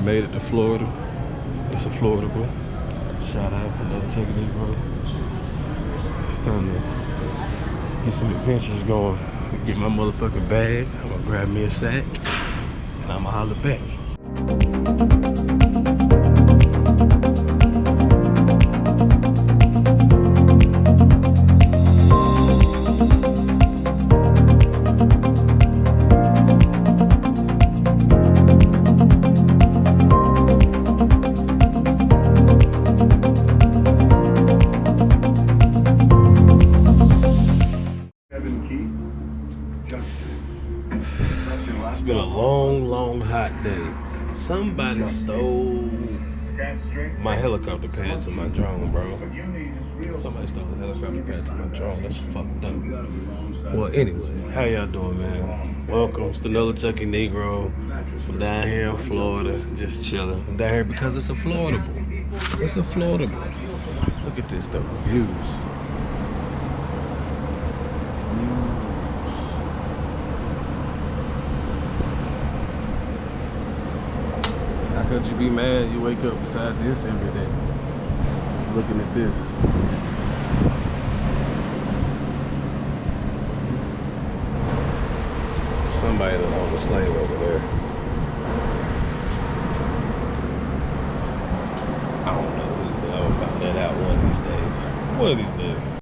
made it to Florida. It's a Florida boy. Shout out for another taking this road. It's time to get some adventures going. Get my motherfucking bag. I'm gonna grab me a sack and I'm gonna holler back. It's been a long, hot day. Somebody stole my helicopter pad to my drone, bro. Somebody stole the helicopter pad to my drone. That's fucked up. Well, anyway, how y'all doing, man? Welcome. It's the Another Chucky Negro. I'm down here in Florida, just chilling. I'm down here because it's a Florida boy. It's a Florida boy. Look at this, though. Views. How could you be mad you wake up beside this every day? Just looking at this. Somebody that owns a slave over there. I don't know who, but I'm gonna find that out one of these days. One of these days.